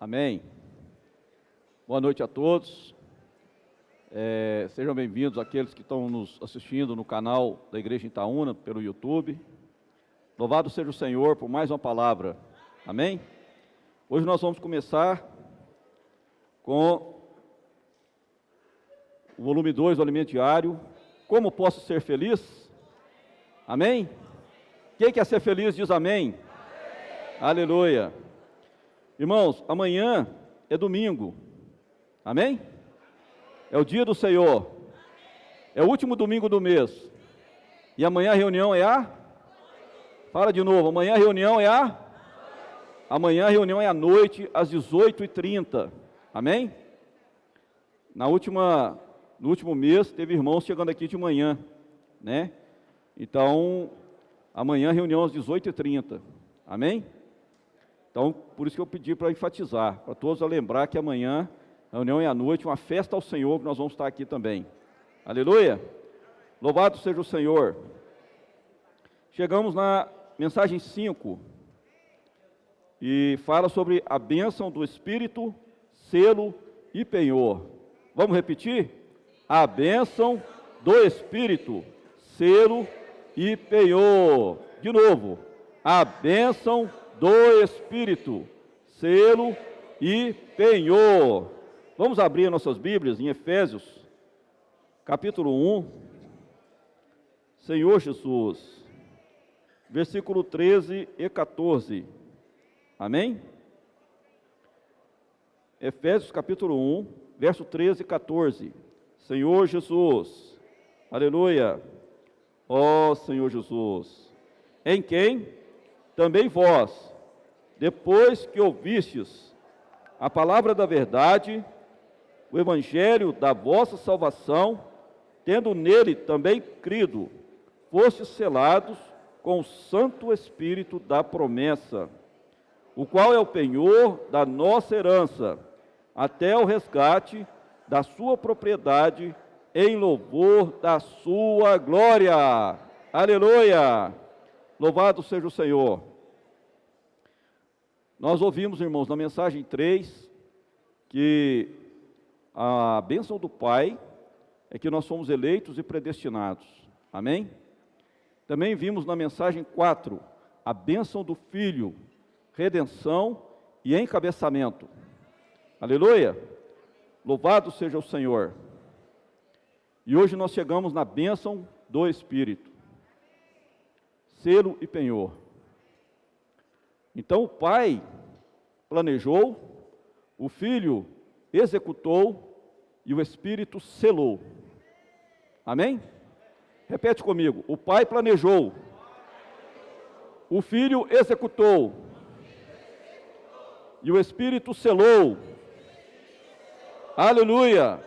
Amém. Boa noite a todos. Sejam bem-vindos aqueles que estão nos assistindo no canal da Igreja Itaúna, pelo YouTube. Louvado seja o Senhor por mais uma palavra. Amém? Hoje nós vamos começar com o volume 2 do Alimento Diário. Como posso ser feliz? Amém? Quem quer ser feliz diz amém. Aleluia. Irmãos, amanhã é domingo. Amém? É o dia do Senhor. É o último domingo do mês. E amanhã a reunião é a? Fala de novo. Amanhã a reunião é a? Amanhã a reunião é à noite, às 18h30. Amém? No último mês, teve irmãos chegando aqui de manhã, né? Então, amanhã a reunião às 18h30. Amém? Então, por isso que eu pedi para enfatizar, para todos a lembrar que amanhã a reunião é à noite, uma festa ao Senhor, que nós vamos estar aqui também. Aleluia! Louvado seja o Senhor. Chegamos na mensagem 5, e fala sobre a bênção do Espírito, selo e penhor. Vamos repetir? A bênção do Espírito, selo e penhor. De novo, a bênção do Espírito, selo e penhor. Vamos abrir nossas Bíblias em Efésios, capítulo 1, Senhor Jesus, versículo 13 e 14. Amém? Efésios, capítulo 1, verso 13 e 14. Senhor Jesus, aleluia, ó Senhor Jesus, em quem também vós, depois que ouvistes a palavra da verdade, o evangelho da vossa salvação, tendo nele também crido, fostes selados com o Santo Espírito da promessa, o qual é o penhor da nossa herança, até o resgate da sua propriedade, em louvor da sua glória. Aleluia! Louvado seja o Senhor. Nós ouvimos, irmãos, na mensagem 3, que a bênção do Pai é que nós somos eleitos e predestinados. Amém? Também vimos na mensagem 4, a bênção do Filho, redenção e encabeçamento. Aleluia! Louvado seja o Senhor. E hoje nós chegamos na bênção do Espírito, selo e penhor. Então o Pai planejou, o Filho executou e o Espírito selou. Amém? Repete comigo. O Pai planejou, o Filho executou e o Espírito selou. Aleluia!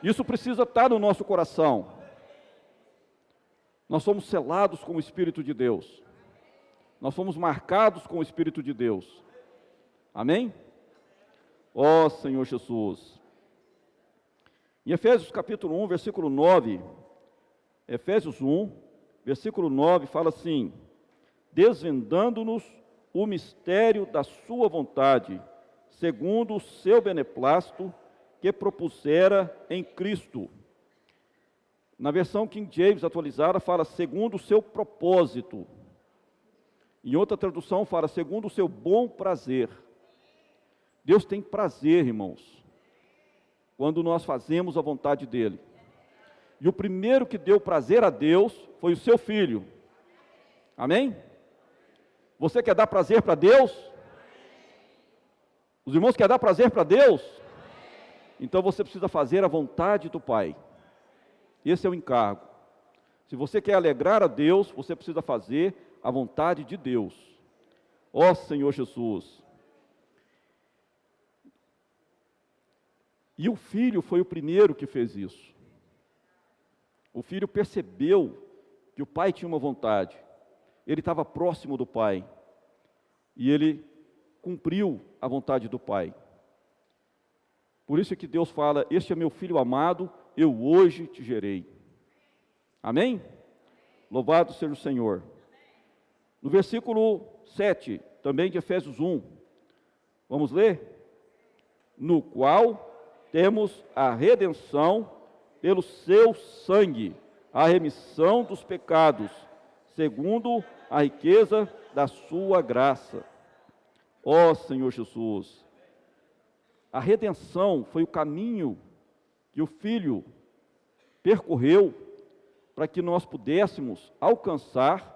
Isso precisa estar no nosso coração. Nós somos selados com o Espírito de Deus. Nós fomos marcados com o Espírito de Deus. Amém? Ó Senhor Jesus. Em Efésios capítulo 1, versículo 9, Efésios 1, versículo 9, fala assim: desvendando-nos o mistério da sua vontade, segundo o seu beneplácito, que propusera em Cristo. Na versão King James atualizada, fala segundo o seu propósito. Em outra tradução fala, segundo o seu bom prazer. Deus tem prazer, irmãos, quando nós fazemos a vontade dEle. E o primeiro que deu prazer a Deus foi o seu Filho. Amém? Você quer dar prazer para Deus? Os irmãos querem dar prazer para Deus? Então você precisa fazer a vontade do Pai. Esse é o encargo. Se você quer alegrar a Deus, você precisa fazer a vontade de Deus. Ó Senhor Jesus. E o Filho foi o primeiro que fez isso. O Filho percebeu que o Pai tinha uma vontade. Ele estava próximo do Pai. E ele cumpriu a vontade do Pai. Por isso é que Deus fala, este é meu Filho amado, eu hoje te gerei. Amém? Louvado seja o Senhor. No versículo 7, também de Efésios 1, Vamos ler? No qual temos a redenção pelo seu sangue, a remissão dos pecados, segundo a riqueza da sua graça. Ó Senhor Jesus, a redenção foi o caminho que o Filho percorreu para que nós pudéssemos alcançar,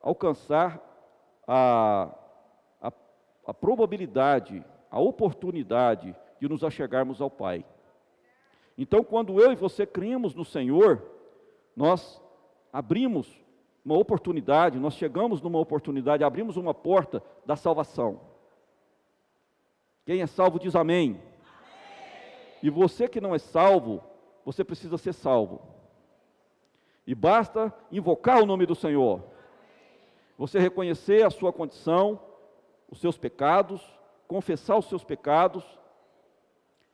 alcançar a probabilidade, a oportunidade de nos achegarmos ao Pai. Então, quando eu e você cremos no Senhor, nós abrimos uma oportunidade, nós chegamos numa oportunidade, abrimos uma porta da salvação. Quem é salvo diz amém. E você que não é salvo, você precisa ser salvo. E basta invocar o nome do Senhor. Você reconhecer a sua condição, os seus pecados, confessar os seus pecados,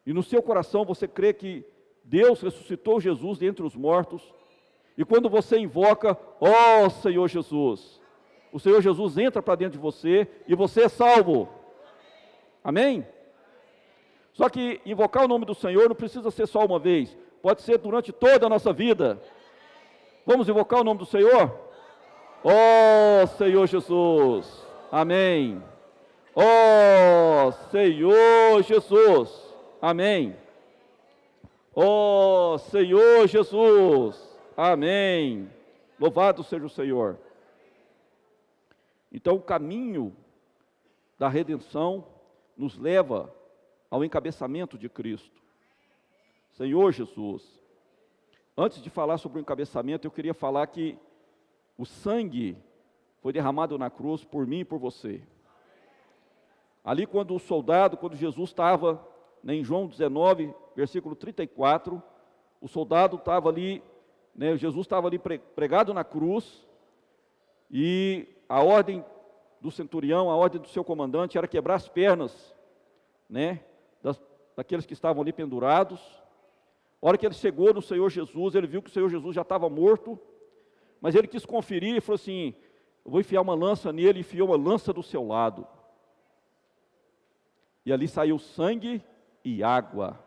e no seu coração você crê que Deus ressuscitou Jesus dentre os mortos, e quando você invoca, ó Senhor Jesus, o Senhor Jesus entra para dentro de você, e você é salvo. Amém? Só que invocar o nome do Senhor não precisa ser só uma vez, pode ser durante toda a nossa vida. Vamos invocar o nome do Senhor? Ó Senhor Jesus, amém. Ó Senhor Jesus, amém. Ó Senhor Jesus, amém. Louvado seja o Senhor. Então o caminho da redenção nos leva ao encabeçamento de Cristo. Senhor Jesus, antes de falar sobre o encabeçamento, eu queria falar que o sangue foi derramado na cruz por mim e por você. Ali quando o soldado, quando Jesus estava, em João 19, versículo 34, o soldado estava ali, Jesus estava ali pregado na cruz, e a ordem do centurião, a ordem do seu comandante era quebrar as pernas, daqueles que estavam ali pendurados. A hora que ele chegou no Senhor Jesus, ele viu que o Senhor Jesus já estava morto, mas ele quis conferir e falou assim, eu vou enfiar uma lança nele, e enfiou uma lança do seu lado. E ali saiu sangue e água.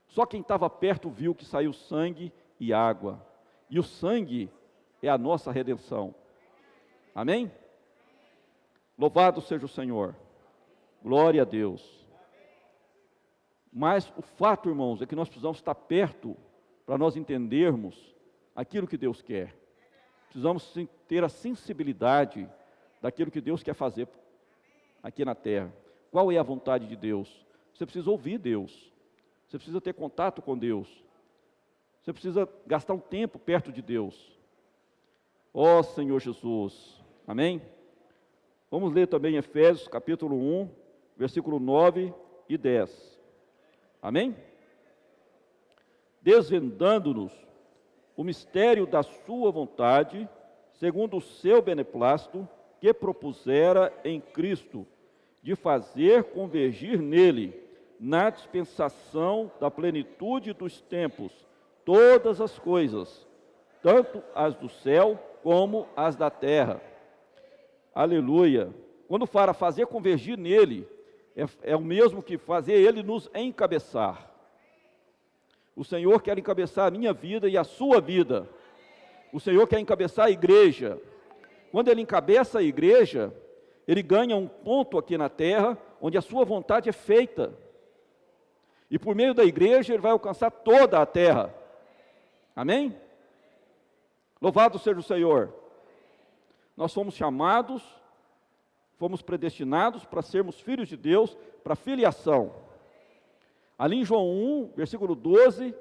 Só quem estava perto viu que saiu sangue e água. E o sangue é a nossa redenção. Amém? Louvado seja o Senhor. Glória a Deus. Mas o fato, irmãos, é que nós precisamos estar perto para nós entendermos aquilo que Deus quer. Precisamos ter a sensibilidade daquilo que Deus quer fazer aqui na terra. Qual é a vontade de Deus? Você precisa ouvir Deus. Você precisa ter contato com Deus. Você precisa gastar um tempo perto de Deus. Ó Senhor Jesus. Amém? Vamos ler também Efésios capítulo 1, versículo 9 e 10. Amém? Desvendando-nos o mistério da sua vontade, segundo o seu beneplácito, que propusera em Cristo, de fazer convergir nele, na dispensação da plenitude dos tempos, todas as coisas, tanto as do céu como as da terra. Aleluia. Quando fala fazer convergir nele, é o mesmo que fazer ele nos encabeçar. O Senhor quer encabeçar a minha vida e a sua vida. O Senhor quer encabeçar a igreja. Quando Ele encabeça a igreja, Ele ganha um ponto aqui na terra, onde a sua vontade é feita. E por meio da igreja, Ele vai alcançar toda a terra. Amém? Louvado seja o Senhor. Nós fomos chamados, fomos predestinados para sermos filhos de Deus, para filiação. Ali em João 1, versículo 12,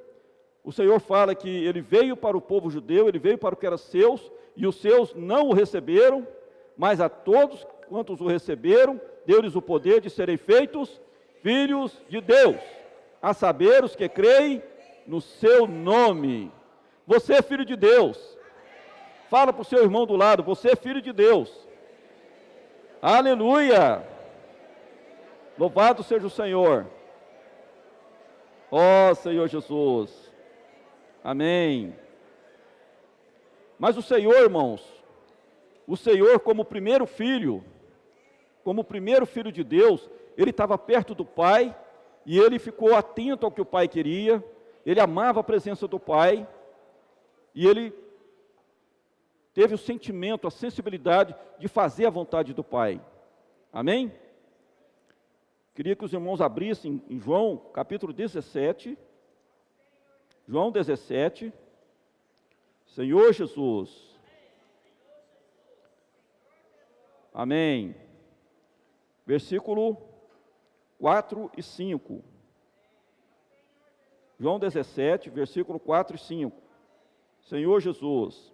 o Senhor fala que Ele veio para o povo judeu, Ele veio para o que era seus, e os seus não o receberam, mas a todos quantos o receberam, deu-lhes o poder de serem feitos filhos de Deus, a saber, os que creem no seu nome. Você é filho de Deus. Fala para o seu irmão do lado, você é filho de Deus. Aleluia! Louvado seja o Senhor. Ó Senhor Jesus. Amém. Mas o Senhor, irmãos, o Senhor como primeiro filho, como o primeiro filho de Deus, ele estava perto do Pai, e ele ficou atento ao que o Pai queria, ele amava a presença do Pai, e ele teve o sentimento, a sensibilidade de fazer a vontade do Pai. Amém? Queria que os irmãos abrissem em João, capítulo 17. João 17. Senhor Jesus. Amém. Versículo 4 e 5. João 17, versículo 4 e 5. Senhor Jesus,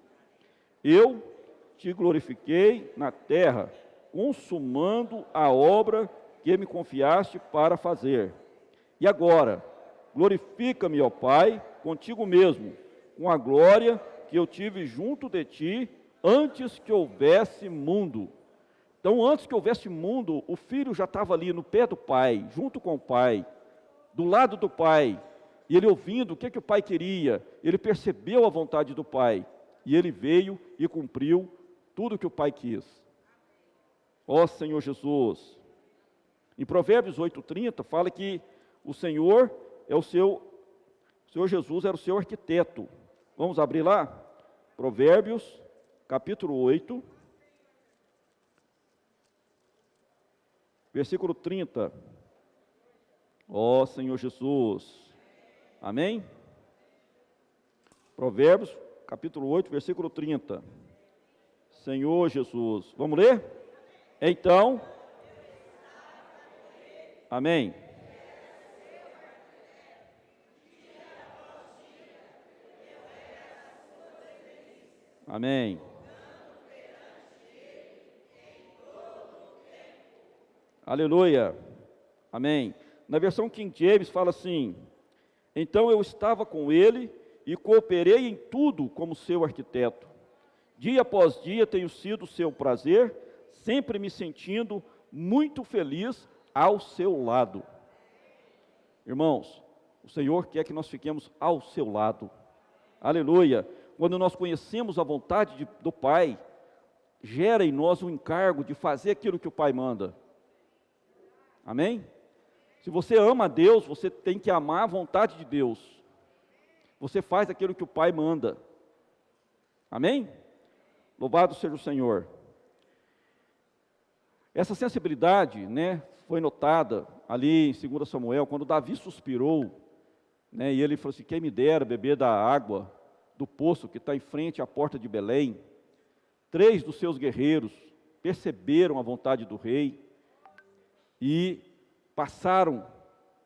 eu te glorifiquei na terra, consumando a obra que me confiaste para fazer. E agora, glorifica-me, ó Pai, contigo mesmo, com a glória que eu tive junto de ti, antes que houvesse mundo. Então, antes que houvesse mundo, o Filho já estava ali no pé do Pai, junto com o Pai, do lado do Pai, e ele ouvindo o que o Pai queria, ele percebeu a vontade do Pai, e ele veio e cumpriu tudo o que o Pai quis. Ó Senhor Jesus! Em Provérbios 8:30 fala que o Senhor Jesus era o seu arquiteto. Vamos abrir lá? Provérbios, capítulo 8, versículo 30. Ó Senhor Jesus! Amém? Provérbios, capítulo 8, versículo 30. Senhor Jesus. Vamos ler? Então, amém. Amém. Aleluia. Amém. Na versão King James fala assim: então eu estava com ele e cooperei em tudo como seu arquiteto. Dia após dia tenho sido seu prazer, sempre me sentindo muito feliz ao seu lado. Irmãos, o Senhor quer que nós fiquemos ao seu lado. Aleluia. Quando nós conhecemos a vontade do Pai, gera em nós um encargo de fazer aquilo que o Pai manda. Amém? Se você ama a Deus, você tem que amar a vontade de Deus. Você faz aquilo que o Pai manda. Amém? Louvado seja o Senhor. Essa sensibilidade, foi notada ali em 2 Samuel, quando Davi suspirou, e ele falou assim: quem me dera beber da água do poço que está em frente à porta de Belém. 3 dos seus guerreiros perceberam a vontade do rei e passaram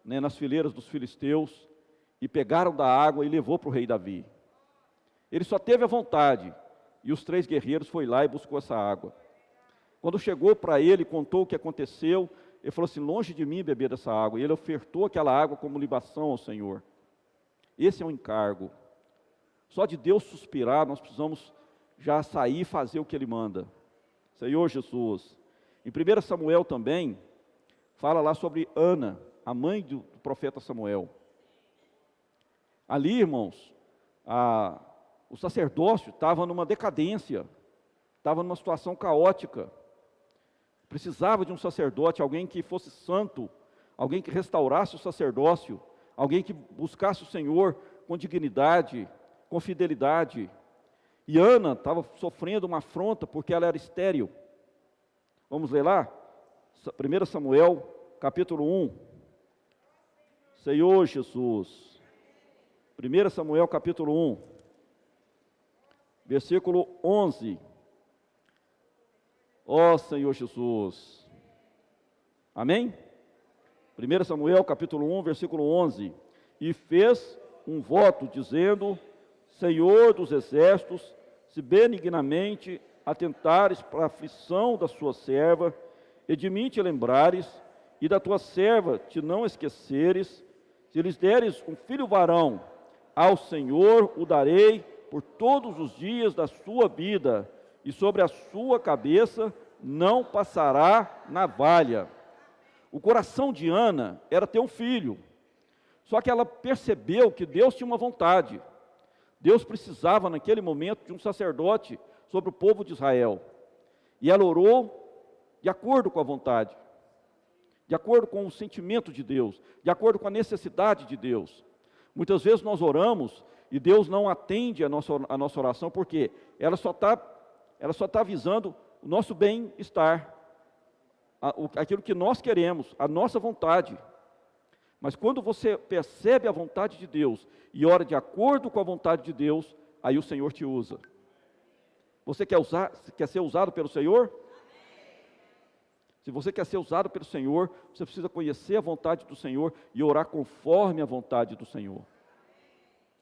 nas fileiras dos filisteus e pegaram da água e levou para o rei Davi. Ele só teve a vontade, e os 3 guerreiros foram lá e buscou essa água. Quando chegou para ele, contou o que aconteceu, ele falou assim: longe de mim beber dessa água. E ele ofertou aquela água como libação ao Senhor. Esse é um encargo. Só de Deus suspirar, nós precisamos já sair e fazer o que Ele manda. Senhor Jesus. Em 1 Samuel também, fala lá sobre Ana, a mãe do profeta Samuel. Ali, irmãos, o sacerdócio estava numa decadência, estava numa situação caótica. Precisava de um sacerdote, alguém que fosse santo, alguém que restaurasse o sacerdócio, alguém que buscasse o Senhor com dignidade, com fidelidade. E Ana estava sofrendo uma afronta porque ela era estéril. Vamos ler lá? 1 Samuel, capítulo 1. Senhor Jesus. 1 Samuel, capítulo 1, versículo 11. Ó Senhor Jesus. Amém? 1 Samuel, capítulo 1, versículo 11. E fez um voto, dizendo: Senhor dos exércitos, se benignamente atentares para a aflição da sua serva, e de mim te lembrares, e da tua serva te não esqueceres, se lhes deres um filho varão, ao Senhor o darei por todos os dias da sua vida, e sobre a sua cabeça não passará navalha. O coração de Ana era ter um filho, só que ela percebeu que Deus tinha uma vontade. Deus precisava naquele momento de um sacerdote sobre o povo de Israel. E ela orou de acordo com a vontade, de acordo com o sentimento de Deus, de acordo com a necessidade de Deus. Muitas vezes nós oramos e Deus não atende a nossa oração, porque ela só está visando o nosso bem-estar, aquilo que nós queremos, a nossa vontade. Mas quando você percebe a vontade de Deus e ora de acordo com a vontade de Deus, aí o Senhor te usa. Você quer ser usado pelo Senhor? Se você quer ser usado pelo Senhor, você precisa conhecer a vontade do Senhor e orar conforme a vontade do Senhor.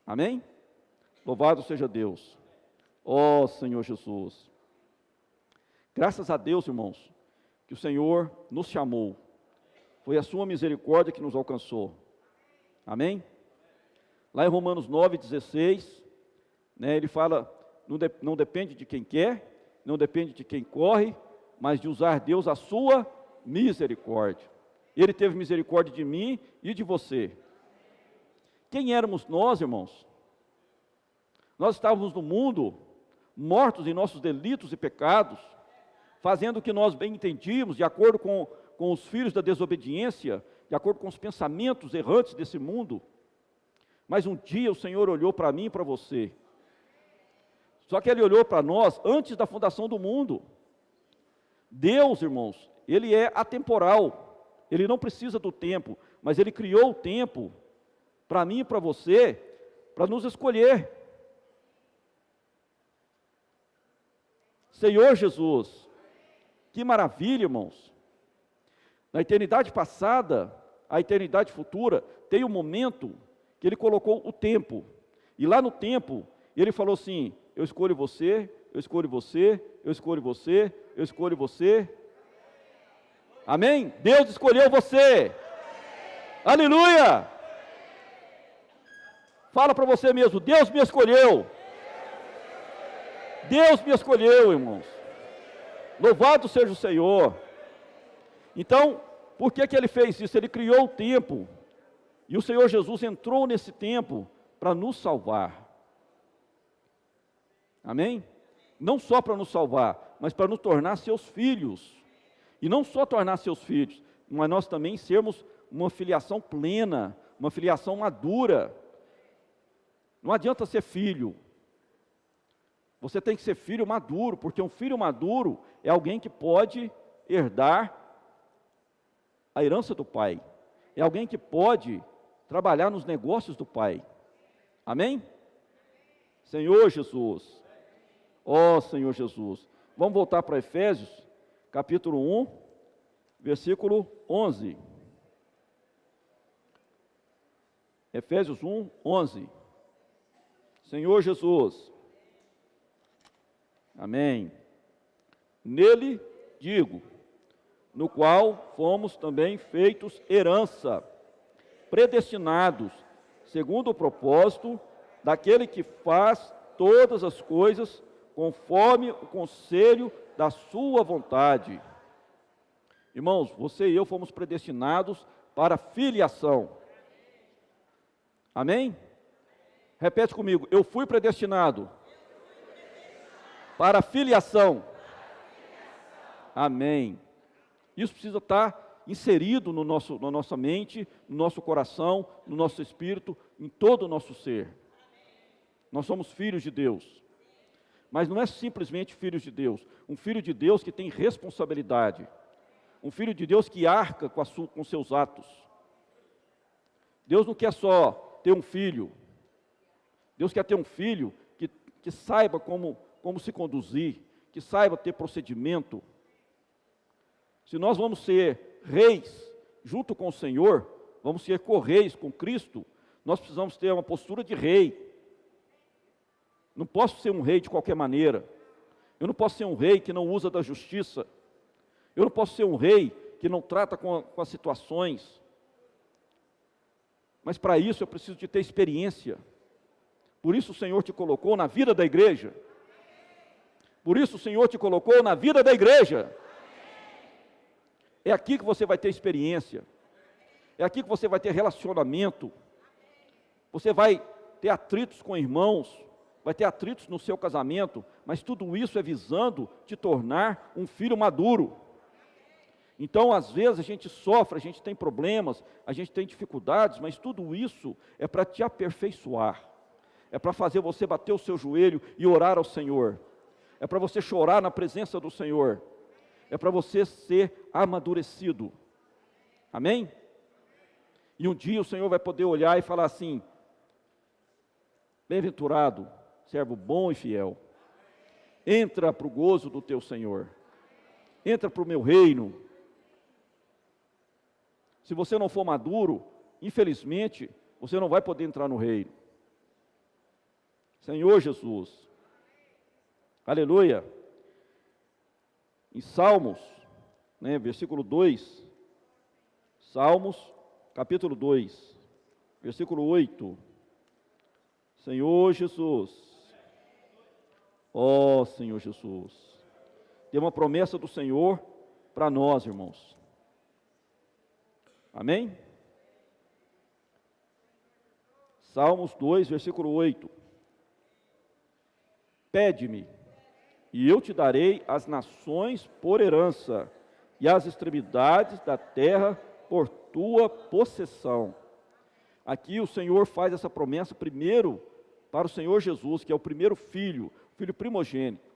Amém? Louvado seja Deus. Ó Senhor Jesus. Graças a Deus, irmãos, que o Senhor nos chamou. Foi a sua misericórdia que nos alcançou. Amém? Lá em Romanos 9,16, ele fala, não depende de quem quer, não depende de quem corre, mas de usar Deus a sua misericórdia. Ele teve misericórdia de mim e de você. Quem éramos nós, irmãos? Nós estávamos no mundo, mortos em nossos delitos e pecados, fazendo o que nós bem entendíamos, de acordo com os filhos da desobediência, de acordo com os pensamentos errantes desse mundo. Mas um dia o Senhor olhou para mim e para você. Só que Ele olhou para nós antes da fundação do mundo. Deus, irmãos, Ele é atemporal, Ele não precisa do tempo, mas Ele criou o tempo para mim e para você, para nos escolher. Senhor Jesus, que maravilha, irmãos. Na eternidade passada, a eternidade futura, tem um momento que Ele colocou o tempo, e lá no tempo, Ele falou assim, eu escolho você, eu escolho você, eu escolho você, eu escolho você. Amém? Deus escolheu você. Aleluia! Fala para você mesmo, Deus me escolheu. Deus me escolheu, irmãos. Louvado seja o Senhor. Então, por que Ele fez isso? Ele criou o tempo. E o Senhor Jesus entrou nesse tempo para nos salvar. Amém? Não só para nos salvar, mas para nos tornar seus filhos. E não só tornar seus filhos, mas nós também sermos uma filiação plena, uma filiação madura. Não adianta ser filho. Você tem que ser filho maduro, porque um filho maduro é alguém que pode herdar a herança do pai. É alguém que pode trabalhar nos negócios do pai. Amém? Senhor Jesus. Ó Senhor Jesus. Vamos voltar para Efésios, capítulo 1, versículo 11. Efésios 1, 11. Senhor Jesus. Amém. Nele, digo, no qual fomos também feitos herança, predestinados, segundo o propósito daquele que faz todas as coisas conforme o conselho da sua vontade. Irmãos, você e eu fomos predestinados para filiação. Amém? Repete comigo, eu fui predestinado para filiação. Amém. Isso precisa estar inserido na nossa mente, no nosso coração, no nosso espírito, em todo o nosso ser. Nós somos filhos de Deus. Mas não é simplesmente filhos de Deus. Um filho de Deus que tem responsabilidade. Um filho de Deus que arca com seus atos. Deus não quer só ter um filho. Deus quer ter um filho que saiba como se conduzir, que saiba ter procedimento. Se nós vamos ser reis junto com o Senhor, vamos ser co-reis com Cristo, nós precisamos ter uma postura de rei. Não posso ser um rei de qualquer maneira. Eu não posso ser um rei que não usa da justiça. Eu não posso ser um rei que não trata com as situações. Mas para isso eu preciso de ter experiência. Por isso o Senhor te colocou na vida da igreja. Por isso o Senhor te colocou na vida da igreja. É aqui que você vai ter experiência. É aqui que você vai ter relacionamento. Você vai ter atritos com irmãos. Vai ter atritos no seu casamento. Mas tudo isso é visando te tornar um filho maduro. Então, às vezes, a gente sofre, a gente tem problemas, a gente tem dificuldades, mas tudo isso é para te aperfeiçoar, é para fazer você bater o seu joelho e orar ao Senhor, é para você chorar na presença do Senhor, é para você ser amadurecido, amém? E um dia o Senhor vai poder olhar e falar assim: bem-aventurado, servo bom e fiel, entra para o gozo do teu Senhor, entra para o meu reino. Se você não for maduro, infelizmente, você não vai poder entrar no reino. Senhor Jesus, aleluia. Em Salmos, versículo 2, Salmos, capítulo 2, versículo 8, Senhor Jesus, ó Senhor Jesus, tem uma promessa do Senhor para nós, irmãos, amém? Salmos 2, versículo 8, pede-me, e eu te darei as nações por herança, e as extremidades da terra por tua possessão. Aqui o Senhor faz essa promessa primeiro para o Senhor Jesus, que é o primeiro filho, filho primogênito.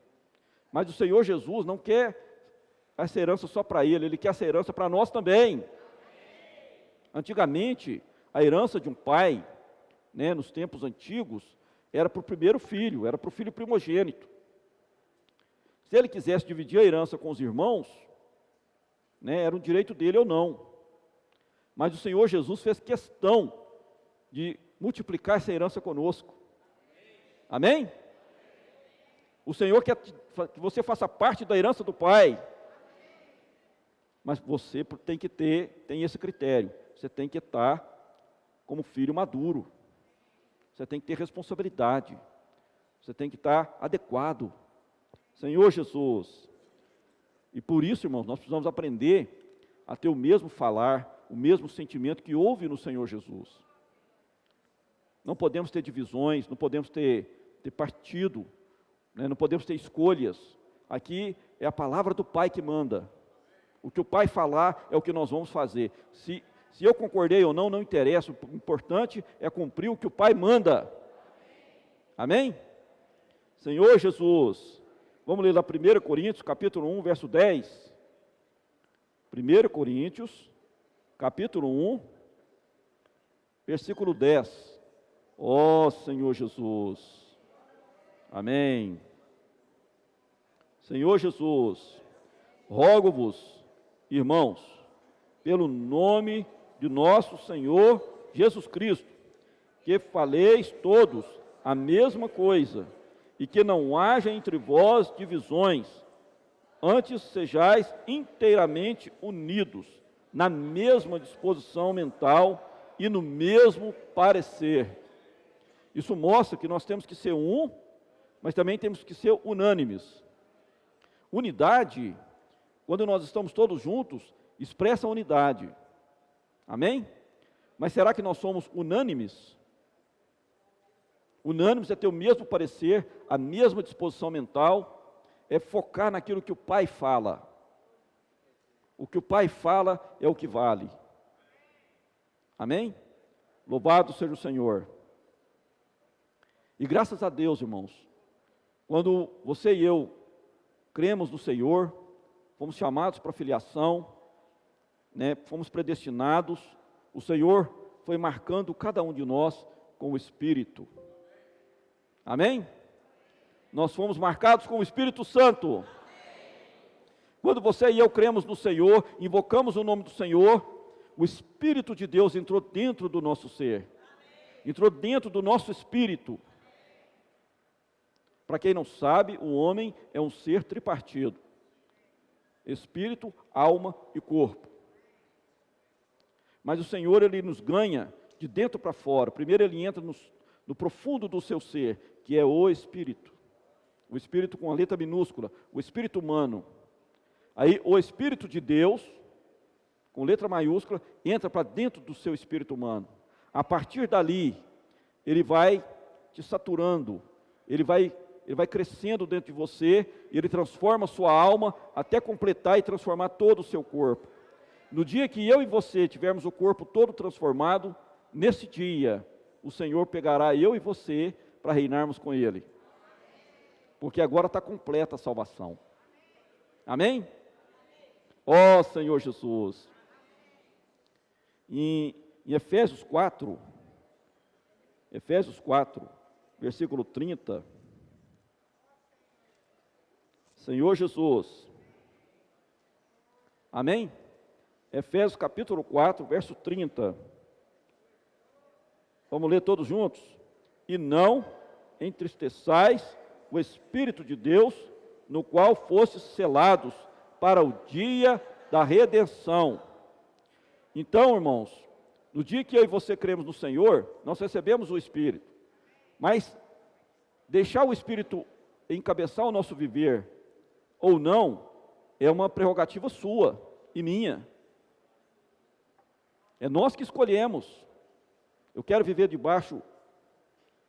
Mas o Senhor Jesus não quer essa herança só para ele, ele quer essa herança para nós também. Antigamente, a herança de um pai, nos tempos antigos, era para o primeiro filho, era para o filho primogênito. Se ele quisesse dividir a herança com os irmãos, era um direito dele ou não. Mas o Senhor Jesus fez questão de multiplicar essa herança conosco. Amém? O Senhor quer que você faça parte da herança do Pai. Mas você tem esse critério. Você tem que estar como filho maduro. Você tem que ter responsabilidade. Você tem que estar adequado. Senhor Jesus. E por isso, irmãos, nós precisamos aprender a ter o mesmo falar, o mesmo sentimento que houve no Senhor Jesus. Não podemos ter divisões, não podemos ter partido, não podemos ter escolhas. Aqui é a palavra do Pai que manda. O que o Pai falar é o que nós vamos fazer. Se eu concordei ou não, não interessa. O importante é cumprir o que o Pai manda. Amém? Senhor Jesus. Vamos ler lá 1 Coríntios, capítulo 1, verso 10. 1 Coríntios, capítulo 1, versículo 10. Ó Senhor Jesus. Amém. Senhor Jesus, rogo-vos, irmãos, pelo nome de nosso Senhor Jesus Cristo, que faleis todos a mesma coisa, e que não haja entre vós divisões, antes sejais inteiramente unidos, na mesma disposição mental e no mesmo parecer. Isso mostra que nós temos que ser um, mas também temos que ser unânimes. Unidade, quando nós estamos todos juntos, expressa a unidade. Amém? Mas será que nós somos unânimes? Unânimes é ter o mesmo parecer, a mesma disposição mental, é focar naquilo que o Pai fala. O que o Pai fala é o que vale. Amém? Louvado seja o Senhor. E graças a Deus, irmãos, quando você e eu cremos no Senhor, fomos chamados para filiação, fomos predestinados, o Senhor foi marcando cada um de nós com o Espírito. Amém? Nós fomos marcados com o Espírito Santo. Quando você e eu cremos no Senhor, invocamos o nome do Senhor, o Espírito de Deus entrou dentro do nosso ser, entrou dentro do nosso espírito. Para quem não sabe, o homem é um ser tripartido: espírito, alma e corpo. Mas o Senhor, Ele nos ganha de dentro para fora. Primeiro Ele entra no profundo do seu ser, que é o Espírito. O Espírito com a letra minúscula, o Espírito humano. Aí o Espírito de Deus, com letra maiúscula, entra para dentro do seu espírito humano. A partir dali, ele vai te saturando, ele vai crescendo dentro de você, ele transforma a sua alma até completar e transformar todo o seu corpo. No dia que eu e você tivermos o corpo todo transformado, nesse dia, o Senhor pegará eu e você para reinarmos com Ele. Porque agora está completa a salvação. Amém? Ó Senhor Jesus. Em Efésios 4, versículo 30, Senhor Jesus. Amém? Efésios capítulo 4, verso 30. Vamos ler todos juntos? E não entristeçais o Espírito de Deus, no qual fostes selados para o dia da redenção. Então, irmãos, no dia que eu e você cremos no Senhor, nós recebemos o Espírito. Mas deixar o Espírito encabeçar o nosso viver ou não, é uma prerrogativa sua e minha. É nós que escolhemos. Eu quero viver debaixo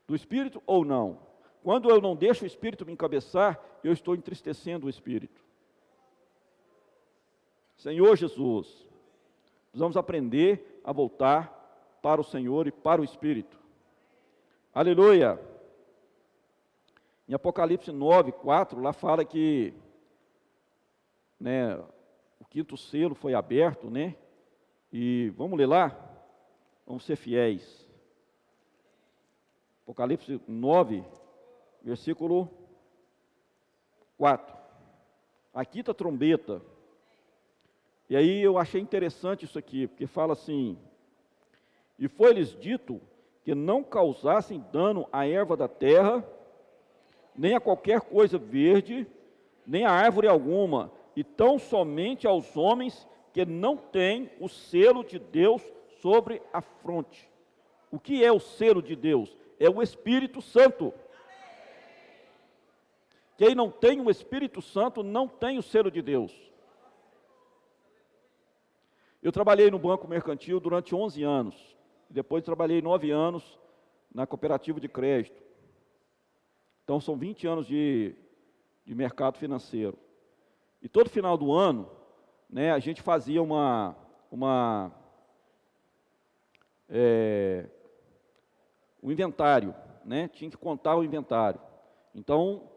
do Espírito ou não? Quando eu não deixo o Espírito me encabeçar, eu estou entristecendo o Espírito. Senhor Jesus, precisamos aprender a voltar para o Senhor e para o Espírito. Aleluia! Em Apocalipse 9, 4, lá fala que o quinto selo foi aberto, e vamos ler lá? Vamos ser fiéis. Apocalipse 9, versículo 4. A quinta trombeta. E aí eu achei interessante isso aqui, porque fala assim: e foi-lhes dito que não causassem dano à erva da terra, nem a qualquer coisa verde, nem a árvore alguma, e tão somente aos homens que não têm o selo de Deus sobre a fronte. O que é o selo de Deus? É o Espírito Santo. Quem não tem o Espírito Santo não tem o selo de Deus. Eu trabalhei no Banco Mercantil durante 11 anos. Depois trabalhei 9 anos na cooperativa de crédito. Então são 20 anos de mercado financeiro. E todo final do ano, a gente fazia um inventário, tinha que contar o inventário. Então,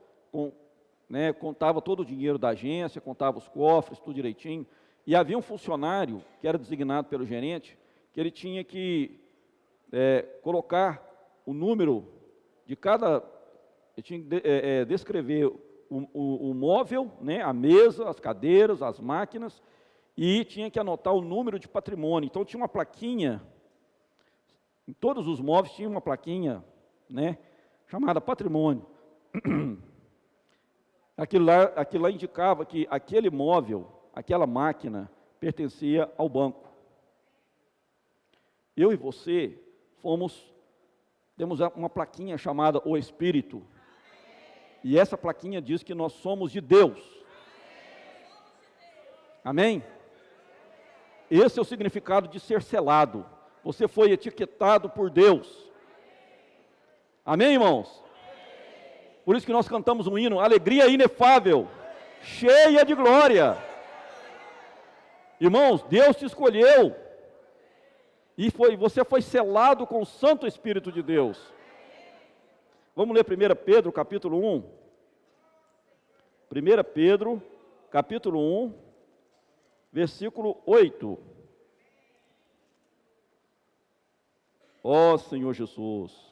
contava todo o dinheiro da agência, contava os cofres, tudo direitinho. E havia um funcionário, que era designado pelo gerente, que ele tinha que colocar o número de cada... Ele tinha que descrever o móvel, a mesa, as cadeiras, as máquinas, e tinha que anotar o número de patrimônio. Então tinha uma plaquinha, em todos os móveis tinha uma plaquinha, chamada patrimônio. Aquilo lá indicava que aquele móvel, aquela máquina, pertencia ao banco. Eu e você temos uma plaquinha chamada o Espírito. E essa plaquinha diz que nós somos de Deus. Amém? Esse é o significado de ser selado. Você foi etiquetado por Deus. Amém, irmãos? Por isso que nós cantamos um hino, alegria inefável, cheia de glória. Irmãos, Deus te escolheu. E você foi selado com o Santo Espírito de Deus. Vamos ler 1 Pedro, capítulo 1. 1 Pedro, capítulo 1, versículo 8. Ó Senhor Jesus.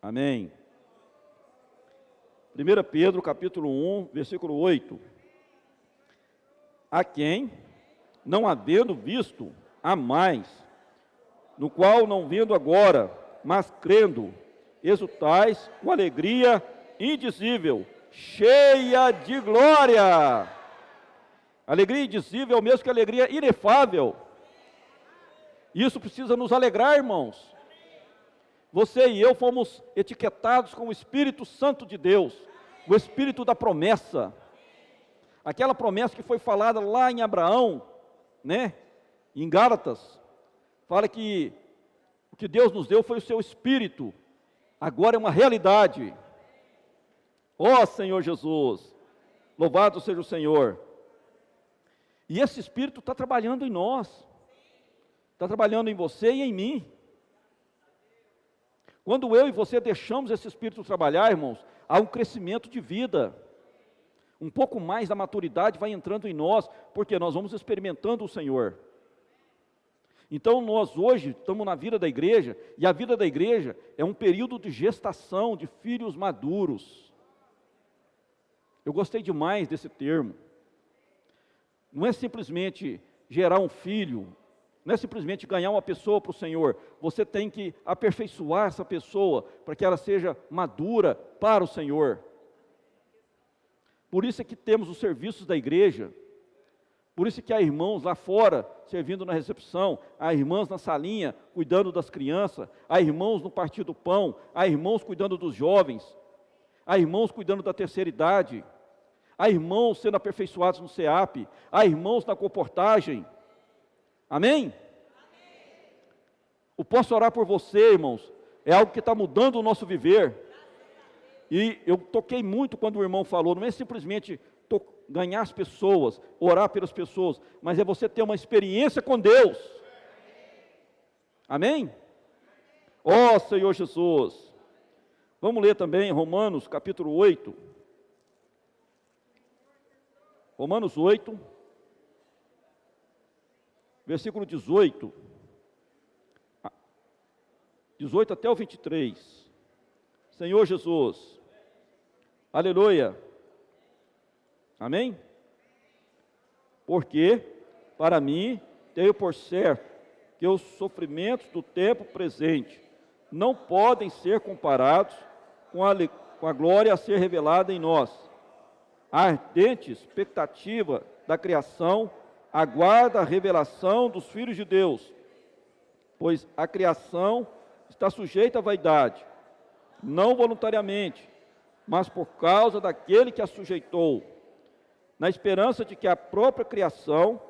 Amém. 1 Pedro, capítulo 1, versículo 8. A quem, não havendo visto, há mais, no qual não vendo agora, mas crendo, exultais com alegria indizível, cheia de glória. Alegria indizível é o mesmo que alegria inefável. Isso precisa nos alegrar, irmãos. Você e eu fomos etiquetados com o Espírito Santo de Deus, o Espírito da promessa. Aquela promessa que foi falada lá em Abraão, em Gálatas, fala que o que Deus nos deu foi o seu Espírito, agora é uma realidade. Ó Senhor Jesus, Louvado seja o Senhor. E esse Espírito está trabalhando em nós, está trabalhando em você e em mim. Quando eu e você deixamos esse Espírito trabalhar, irmãos, há um crescimento de vida. Um pouco mais da maturidade vai entrando em nós, porque nós vamos experimentando o Senhor. Então nós hoje estamos na vida da igreja, e a vida da igreja é um período de gestação de filhos maduros. Eu gostei demais desse termo. Não é simplesmente gerar um filho, não é simplesmente ganhar uma pessoa para o Senhor. Você tem que aperfeiçoar essa pessoa para que ela seja madura para o Senhor. Por isso é que temos os serviços da igreja. Por isso é que há irmãos lá fora servindo na recepção, há irmãs na salinha cuidando das crianças, há irmãos no partir do pão, há irmãos cuidando dos jovens, há irmãos cuidando da terceira idade. Há irmãos sendo aperfeiçoados no CEAP, há irmãos na comportagem. Amém? O posso orar por você, irmãos, é algo que está mudando o nosso viver. E eu toquei muito quando o irmão falou, não é simplesmente ganhar as pessoas, orar pelas pessoas, mas é você ter uma experiência com Deus. Amém? Ó Senhor Jesus. Vamos ler também Romanos capítulo 8. Romanos 8, versículo 18 até o 23. Senhor Jesus, aleluia, amém? Porque, para mim, tenho por certo que os sofrimentos do tempo presente não podem ser comparados com a glória a ser revelada em nós. A ardente expectativa da criação aguarda a revelação dos filhos de Deus, pois a criação está sujeita à vaidade, não voluntariamente, mas por causa daquele que a sujeitou, na esperança de que a própria criação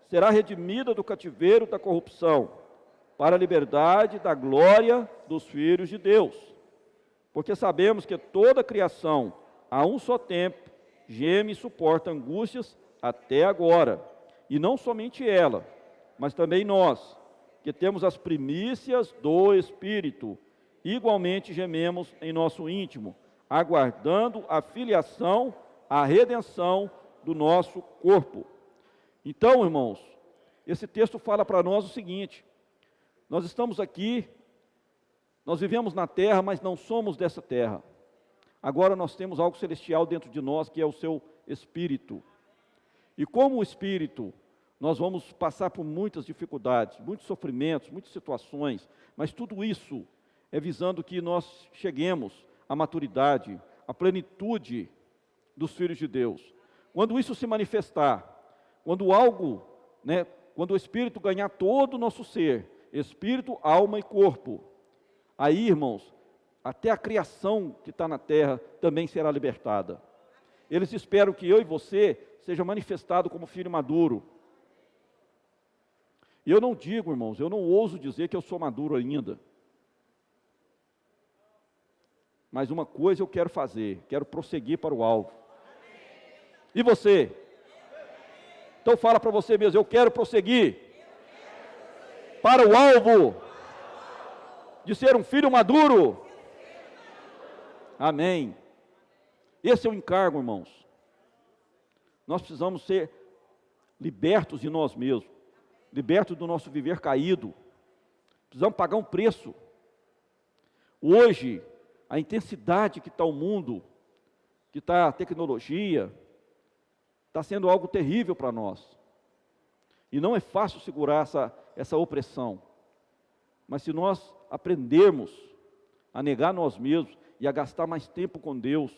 será redimida do cativeiro da corrupção, para a liberdade da glória dos filhos de Deus. Porque sabemos que toda a criação, a um só tempo, geme e suporta angústias até agora, e não somente ela, mas também nós, que temos as primícias do Espírito, igualmente gememos em nosso íntimo, aguardando a filiação, a redenção do nosso corpo. Então, irmãos, esse texto fala para nós o seguinte: nós estamos aqui, nós vivemos na terra, mas não somos dessa terra. Agora nós temos algo celestial dentro de nós, que é o seu Espírito. E como o Espírito, nós vamos passar por muitas dificuldades, muitos sofrimentos, muitas situações, mas tudo isso é visando que nós cheguemos à maturidade, à plenitude dos filhos de Deus. Quando isso se manifestar, quando quando o Espírito ganhar todo o nosso ser, Espírito, alma e corpo, aí, irmãos, até a criação que está na terra também será libertada. Eles esperam que eu e você seja manifestado como filho maduro. E eu não digo, irmãos, eu não ouso dizer que eu sou maduro ainda. Mas uma coisa eu quero fazer, quero prosseguir para o alvo. E você? Então fala para você mesmo, eu quero prosseguir para o alvo de ser um filho maduro. Amém. Esse é o encargo, irmãos. Nós precisamos ser libertos de nós mesmos, libertos do nosso viver caído. Precisamos pagar um preço. Hoje, a intensidade que está o mundo, que está a tecnologia, está sendo algo terrível para nós. E não é fácil segurar essa opressão. Mas se nós aprendermos a negar nós mesmos e a gastar mais tempo com Deus,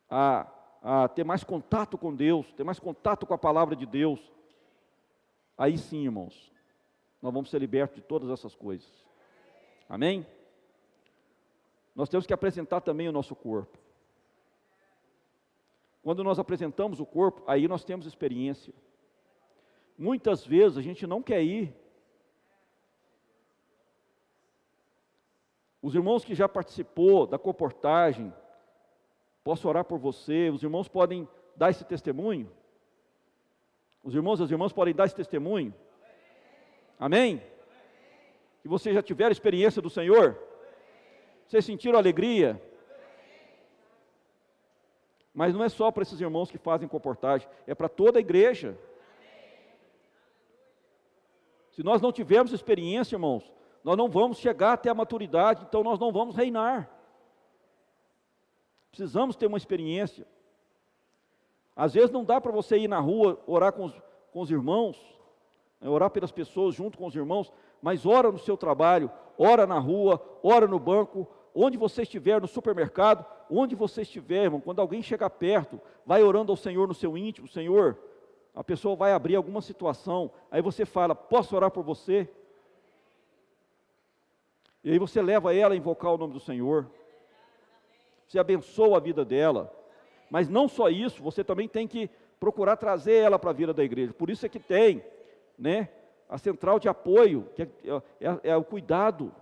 a ter mais contato com Deus, ter mais contato com a palavra de Deus, aí sim, irmãos, nós vamos ser libertos de todas essas coisas. Amém? Nós temos que apresentar também o nosso corpo. Quando nós apresentamos o corpo, aí nós temos experiência. Muitas vezes a gente não quer ir. Os irmãos que já participou da comportagem, Posso orar por você? Os irmãos podem dar esse testemunho? Os irmãos e as irmãs podem dar esse testemunho? Amém? Que vocês já tiveram experiência do Senhor? Vocês sentiram alegria? Mas não é só para esses irmãos que fazem comportagem, é para toda a igreja. Se nós não tivermos experiência, irmãos, nós não vamos chegar até a maturidade, então nós não vamos reinar. Precisamos ter uma experiência. Às vezes não dá para você ir na rua, orar com os irmãos, orar pelas pessoas junto com os irmãos, mas ora no seu trabalho, ora na rua, ora no banco, onde você estiver, no supermercado, onde você estiver, irmão, quando alguém chegar perto, vai orando ao Senhor no seu íntimo. Senhor, a pessoa vai abrir alguma situação, aí você fala, posso orar por você? E aí você leva ela a invocar o nome do Senhor, você abençoa a vida dela, mas não só isso, você também tem que procurar trazer ela para a vida da igreja. Por isso é que tem, né, a central de apoio, que é o cuidado.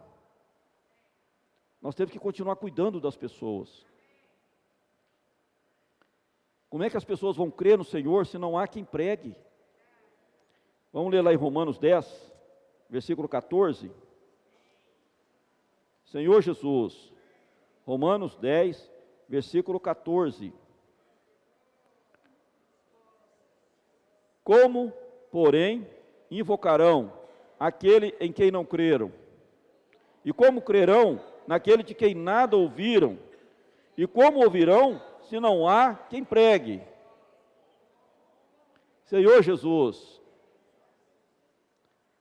Nós temos que continuar cuidando das pessoas. Como é que as pessoas vão crer no Senhor se não há quem pregue? Vamos ler lá em Romanos 10, versículo 14. Senhor Jesus, Romanos 10, versículo 14. Como, porém, invocarão aquele em quem não creram? E como crerão naquele de quem nada ouviram? E como ouvirão se não há quem pregue? Senhor Jesus,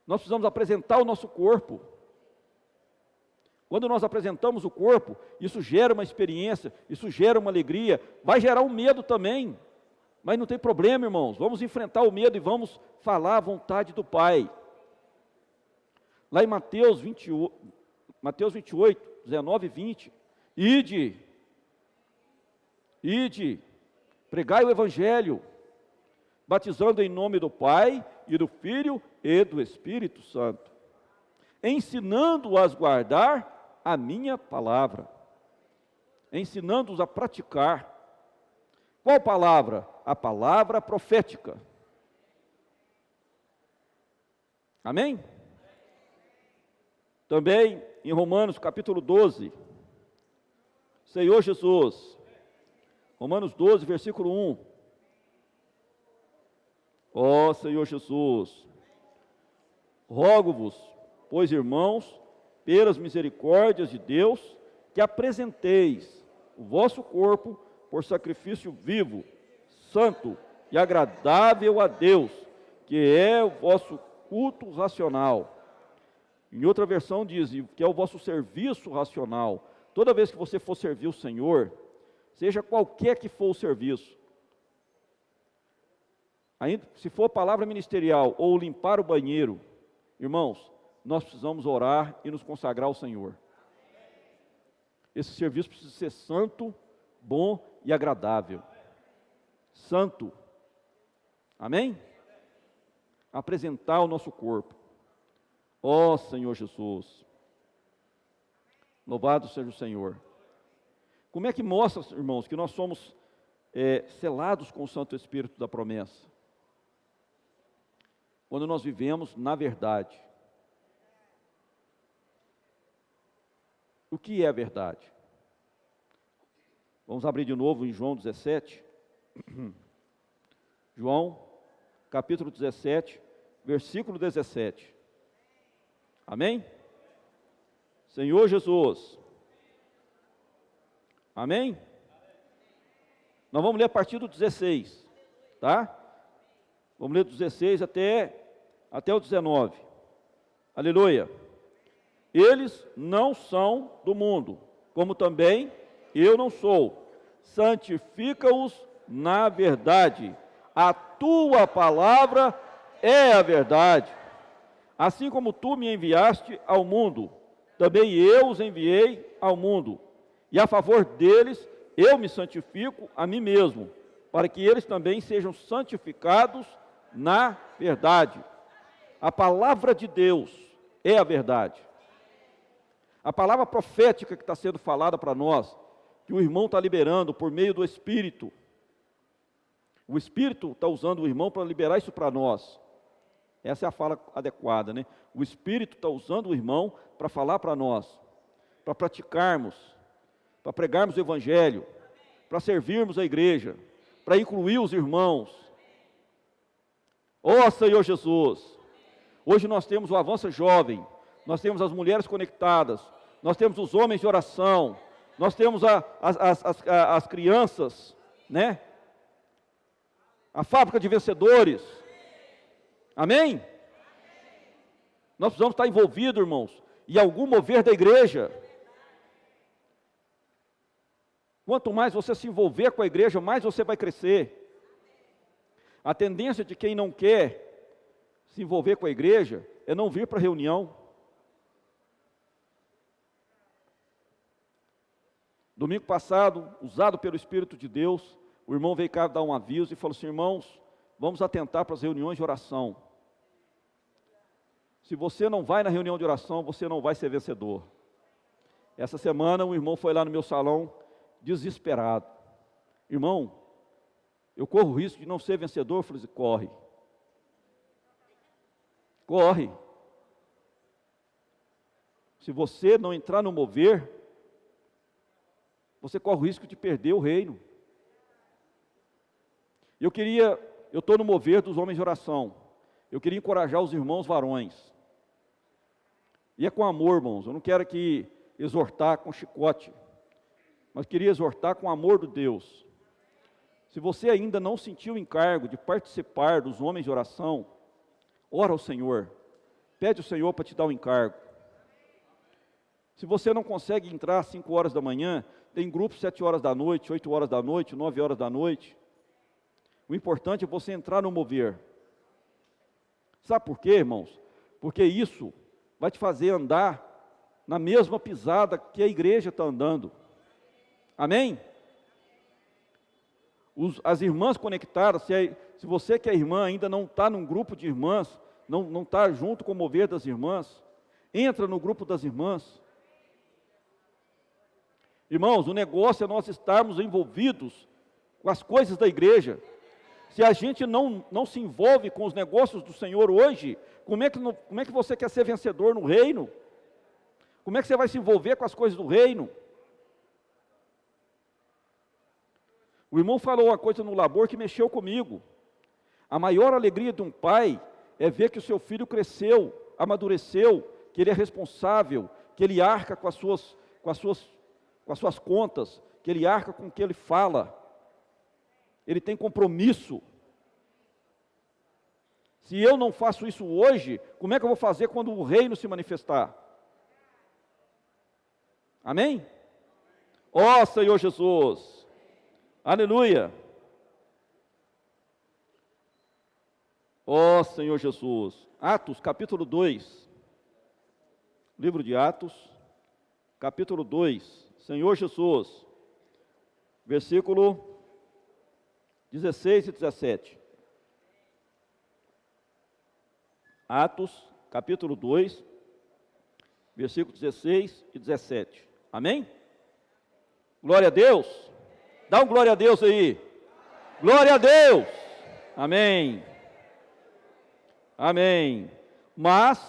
nós precisamos apresentar o nosso corpo. Quando nós apresentamos o corpo, isso gera uma experiência, isso gera uma alegria, vai gerar um medo também, mas não tem problema, irmãos, vamos enfrentar o medo e vamos falar a vontade do Pai. Lá em Mateus 28, 19 e 20, Ide, pregai o Evangelho, batizando em nome do Pai, e do Filho, e do Espírito Santo, ensinando-os a guardar a minha palavra, ensinando-os a praticar. Qual palavra? A palavra profética. Amém? Também em Romanos capítulo 12, Senhor Jesus, Romanos 12, versículo 1. Ó Senhor Jesus, rogo-vos, pois irmãos, pelas misericórdias de Deus, que apresenteis o vosso corpo por sacrifício vivo, santo e agradável a Deus, que é o vosso culto racional. Em outra versão diz, que é o vosso serviço racional. Toda vez que você for servir o Senhor, seja qualquer que for o serviço, ainda se for palavra ministerial ou limpar o banheiro, irmãos, nós precisamos orar e nos consagrar ao Senhor. Esse serviço precisa ser santo, bom e agradável. Santo. Amém? Apresentar o nosso corpo. Ó Senhor Jesus. Louvado seja o Senhor. Como é que mostra, irmãos, que nós somos selados com o Santo Espírito da promessa? Quando nós vivemos na verdade. O que é a verdade? Vamos abrir de novo em João 17. João, capítulo 17, versículo 17. Amém? Senhor Jesus. Amém? Nós vamos ler a partir do 16, tá? Vamos ler do 16 até o 19. Aleluia. Eles não são do mundo, como também eu não sou. Santifica-os na verdade. A tua palavra é a verdade. Assim como tu me enviaste ao mundo, também eu os enviei ao mundo. E a favor deles eu me santifico a mim mesmo, para que eles também sejam santificados na verdade. A palavra de Deus é a verdade. A palavra profética que está sendo falada para nós, que o irmão está liberando por meio do Espírito. O Espírito está usando o irmão para liberar isso para nós. Essa é a fala adequada, né? O Espírito está usando o irmão para falar para nós, para praticarmos, para pregarmos o Evangelho, para servirmos a igreja, para incluir os irmãos. Ó Senhor Jesus! Hoje nós temos o Avança Jovem, nós temos as mulheres conectadas, nós temos os homens de oração, nós temos as crianças, né? A fábrica de vencedores. Amém? Nós precisamos estar envolvidos, irmãos, em algum mover da igreja. Quanto mais você se envolver com a igreja, mais você vai crescer. A tendência de quem não quer se envolver com a igreja é não vir para a reunião. Domingo passado, usado pelo Espírito de Deus, o irmão veio cá dar um aviso e falou assim: irmãos, vamos atentar para as reuniões de oração. Se você não vai na reunião de oração, você não vai ser vencedor. Essa semana um irmão foi lá no meu salão, desesperado. Irmão, eu corro o risco de não ser vencedor? Eu falei assim: corre. Corre. Se você não entrar no mover, você corre o risco de perder o reino. Eu estou no mover dos homens de oração. Eu queria encorajar os irmãos varões. E é com amor, irmãos. Eu não quero aqui exortar com chicote, mas queria exortar com amor de Deus. Se você ainda não sentiu o encargo de participar dos homens de oração, ora ao Senhor. Pede ao Senhor para te dar o encargo. Se você não consegue entrar às 5 horas da manhã, tem grupos 7 horas da noite, 8 horas da noite, 9 horas da noite. O importante é você entrar no mover. Sabe por quê, irmãos? Porque isso vai te fazer andar na mesma pisada que a igreja está andando. Amém? As irmãs conectadas, se você que é irmã ainda não está num grupo de irmãs, não está junto com o mover das irmãs, entra no grupo das irmãs. Irmãos, o negócio é nós estarmos envolvidos com as coisas da igreja. Se a gente não se envolve com os negócios do Senhor hoje, como é que você quer ser vencedor no reino? Como é que você vai se envolver com as coisas do reino? O irmão falou uma coisa no labor que mexeu comigo. A maior alegria de um pai é ver que o seu filho cresceu, amadureceu, que ele é responsável, que ele arca com as suas contas, que ele arca com o que ele fala. Ele tem compromisso. Se eu não faço isso hoje, como é que eu vou fazer quando o reino se manifestar? Amém? Ó Senhor Jesus! Aleluia! Ó Senhor Jesus! Atos, capítulo 2. Livro de Atos, capítulo 2. Senhor Jesus, versículo 16 e 17. Atos, capítulo 2, versículo 16 e 17. Amém? Glória a Deus. Dá um glória a Deus aí. Glória a Deus. Amém. Amém. Mas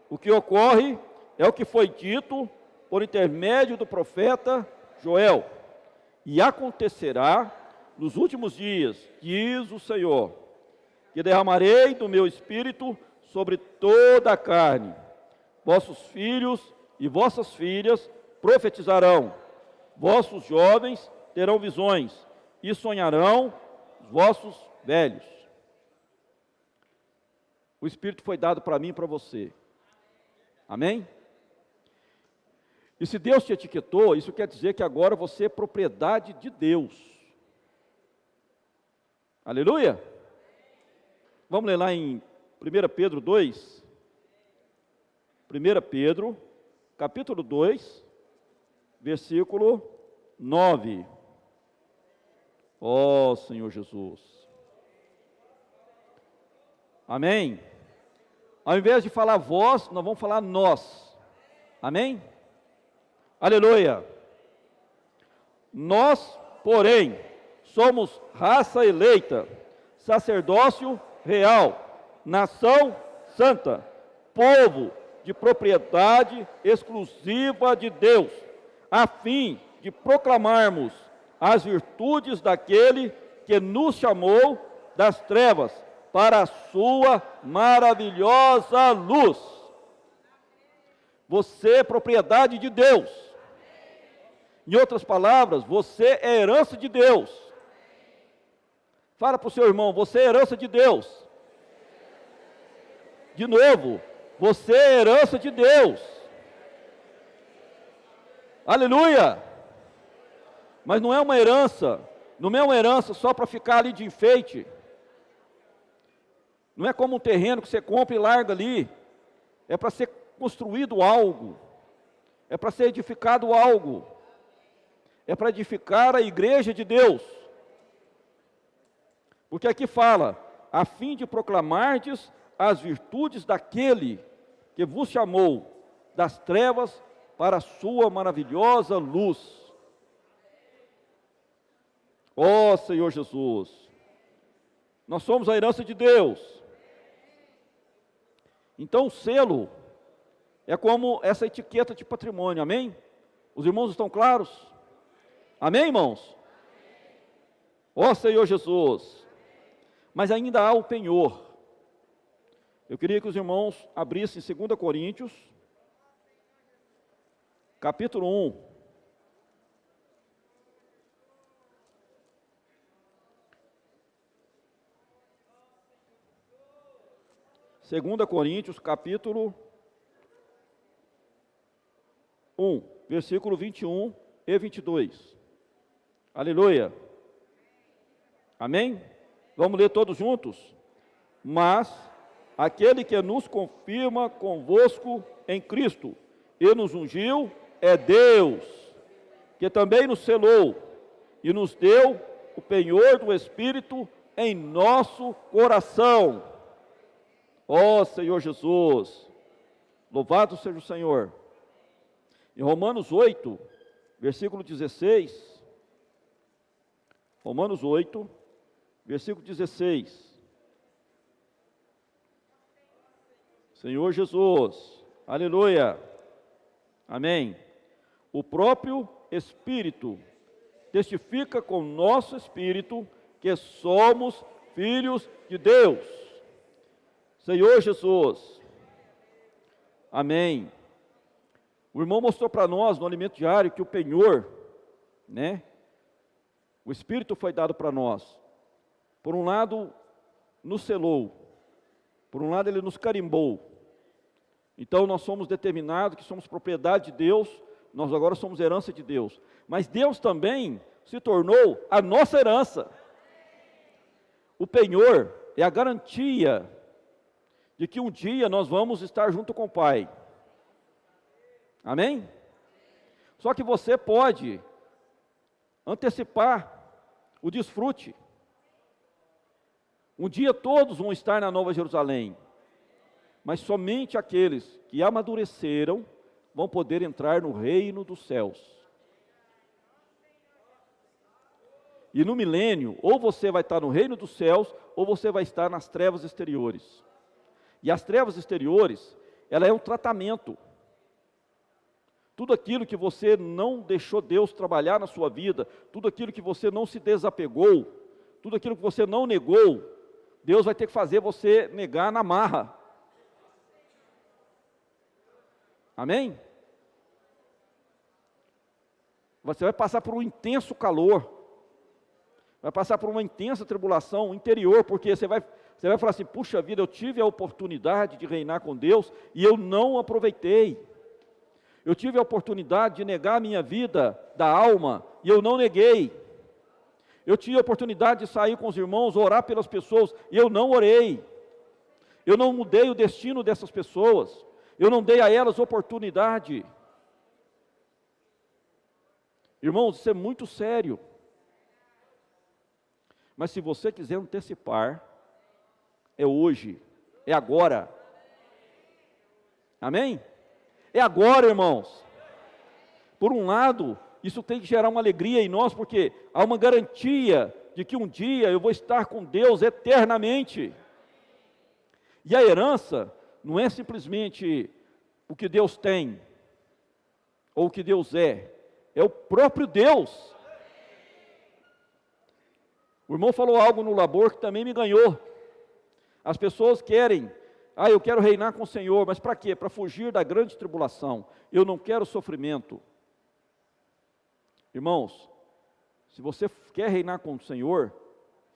o que ocorre é o que foi dito por intermédio do profeta Joel. E acontecerá nos últimos dias, diz o Senhor, que derramarei do meu espírito sobre toda a carne. Vossos filhos e vossas filhas profetizarão. Vossos jovens terão visões e sonharão os vossos velhos. O Espírito foi dado para mim e para você. Amém? E se Deus te etiquetou, isso quer dizer que agora você é propriedade de Deus. Aleluia? Vamos ler lá em 1 Pedro 2. 1 Pedro, capítulo 2, versículo 9. Ó Senhor Jesus. Amém? Ao invés de falar vós, nós vamos falar nós. Amém? Aleluia. Nós, porém, somos raça eleita, sacerdócio real, nação santa, povo de propriedade exclusiva de Deus, a fim de proclamarmos as virtudes daquele que nos chamou das trevas para a sua maravilhosa luz. Você é propriedade de Deus. Em outras palavras, você é herança de Deus. Fala para o seu irmão, você é herança de Deus. De novo, você é herança de Deus. Aleluia! Mas não é uma herança só para ficar ali de enfeite. Não é como um terreno que você compra e larga ali. É para ser construído algo. É para ser edificado algo. É para edificar a igreja de Deus. Porque aqui fala, a fim de proclamardes as virtudes daquele que vos chamou das trevas para a sua maravilhosa luz. Ó Senhor Jesus, nós somos a herança de Deus. Então o selo é como essa etiqueta de patrimônio, amém? Os irmãos estão claros? Amém, irmãos? Ó Senhor Jesus, mas ainda há o penhor. Eu queria que os irmãos abrissem 2 Coríntios, capítulo 1. Segunda Coríntios, capítulo 1, versículo 21 e 22. Aleluia. Amém? Vamos ler todos juntos? Mas aquele que nos confirma convosco em Cristo e nos ungiu é Deus, que também nos selou e nos deu o penhor do Espírito em nosso coração. Ó Senhor Jesus, louvado seja o Senhor. Em Romanos 8, versículo 16, Romanos 8, versículo 16. Senhor Jesus, aleluia, amém. O próprio Espírito testifica com o nosso espírito que somos filhos de Deus. Senhor Jesus, amém. O irmão mostrou para nós no alimento diário que o penhor, né? O Espírito foi dado para nós. Por um lado, nos selou. Por um lado, ele nos carimbou. Então, nós somos determinados que somos propriedade de Deus, nós agora somos herança de Deus. Mas Deus também se tornou a nossa herança. O penhor é a garantia de que um dia nós vamos estar junto com o Pai. Amém? Só que você pode antecipar o desfrute. Um dia todos vão estar na Nova Jerusalém, mas somente aqueles que amadureceram vão poder entrar no reino dos céus. E no milênio, ou você vai estar no reino dos céus, ou você vai estar nas trevas exteriores. E as trevas exteriores, ela é um tratamento. Tudo aquilo que você não deixou Deus trabalhar na sua vida, tudo aquilo que você não se desapegou, tudo aquilo que você não negou, Deus vai ter que fazer você negar na marra. Amém? Você vai passar por um intenso calor, vai passar por uma intensa tribulação interior, porque você vai falar assim, puxa vida, eu tive a oportunidade de reinar com Deus e eu não aproveitei. Eu tive a oportunidade de negar a minha vida da alma e eu não neguei. Eu tive a oportunidade de sair com os irmãos, orar pelas pessoas e eu não orei. Eu não mudei o destino dessas pessoas. Eu não dei a elas oportunidade. Irmãos, isso é muito sério. Mas se você quiser antecipar, é hoje, é agora. Amém? É agora, irmãos. Por um lado, isso tem que gerar uma alegria em nós, porque há uma garantia de que um dia eu vou estar com Deus eternamente. E a herança não é simplesmente o que Deus tem, ou o que Deus é o próprio Deus. O irmão falou algo no labor que também me ganhou. As pessoas querem, eu quero reinar com o Senhor, mas para quê? Para fugir da grande tribulação. Eu não quero sofrimento. Irmãos, se você quer reinar com o Senhor,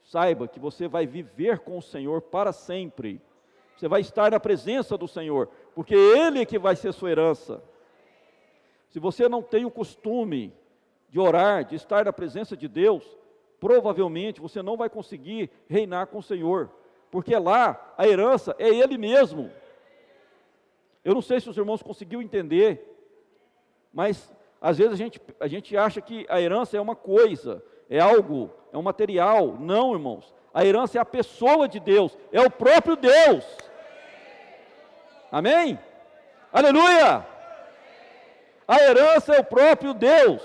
saiba que você vai viver com o Senhor para sempre. Você vai estar na presença do Senhor, porque Ele é que vai ser sua herança. Se você não tem o costume de orar, de estar na presença de Deus, provavelmente você não vai conseguir reinar com o Senhor, porque lá a herança é Ele mesmo. Eu não sei se os irmãos conseguiram entender, mas às vezes a gente acha que a herança é uma coisa, é algo, é um material. Não, irmãos, a herança é a pessoa de Deus, é o próprio Deus. Amém? Aleluia! A herança é o próprio Deus.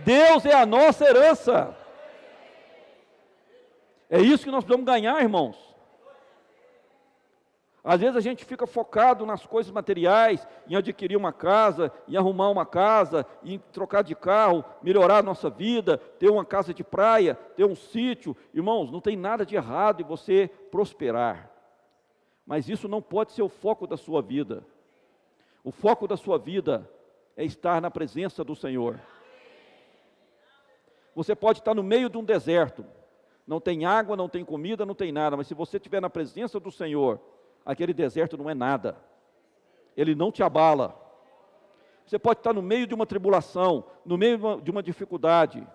Deus é a nossa herança. É isso que nós precisamos ganhar, irmãos. Às vezes a gente fica focado nas coisas materiais, em adquirir uma casa, em arrumar uma casa, em trocar de carro, melhorar a nossa vida, ter uma casa de praia, ter um sítio. Irmãos, não tem nada de errado em você prosperar. Mas isso não pode ser o foco da sua vida. O foco da sua vida é estar na presença do Senhor. Você pode estar no meio de um deserto, não tem água, não tem comida, não tem nada, mas se você estiver na presença do Senhor, aquele deserto não é nada, ele não te abala. Você pode estar no meio de uma tribulação, no meio de uma dificuldade,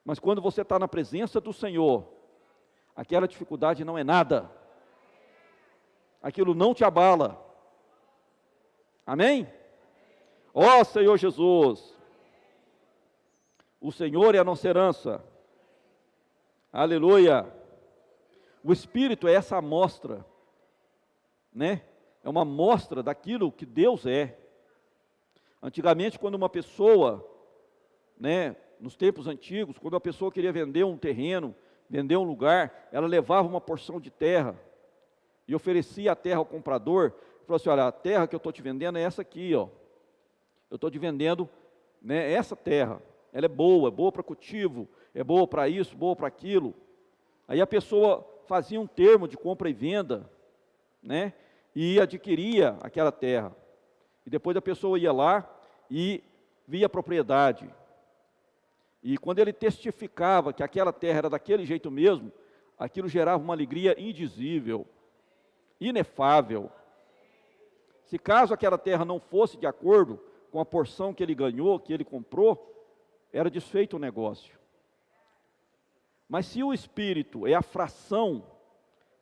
mas quando você está na presença do Senhor, aquela dificuldade não é nada, aquilo não te abala. Amém? Ó Senhor Jesus, o Senhor é a nossa herança. Aleluia. O Espírito é essa amostra, né? É uma amostra daquilo que Deus é. Antigamente, quando uma pessoa, né, nos tempos antigos, quando a pessoa queria vender um terreno, vender um lugar, ela levava uma porção de terra e oferecia a terra ao comprador. Falou assim: olha, a terra que eu estou te vendendo é essa aqui, ó. Eu estou te vendendo, né, essa terra. Ela é boa para cultivo, é boa para isso, boa para aquilo. Aí a pessoa fazia um termo de compra e venda, né, e adquiria aquela terra. E depois a pessoa ia lá e via a propriedade. E quando ele testificava que aquela terra era daquele jeito mesmo, aquilo gerava uma alegria indizível, inefável. Se caso aquela terra não fosse de acordo com a porção que ele ganhou, que ele comprou, era desfeito o negócio. Mas se o Espírito é a fração,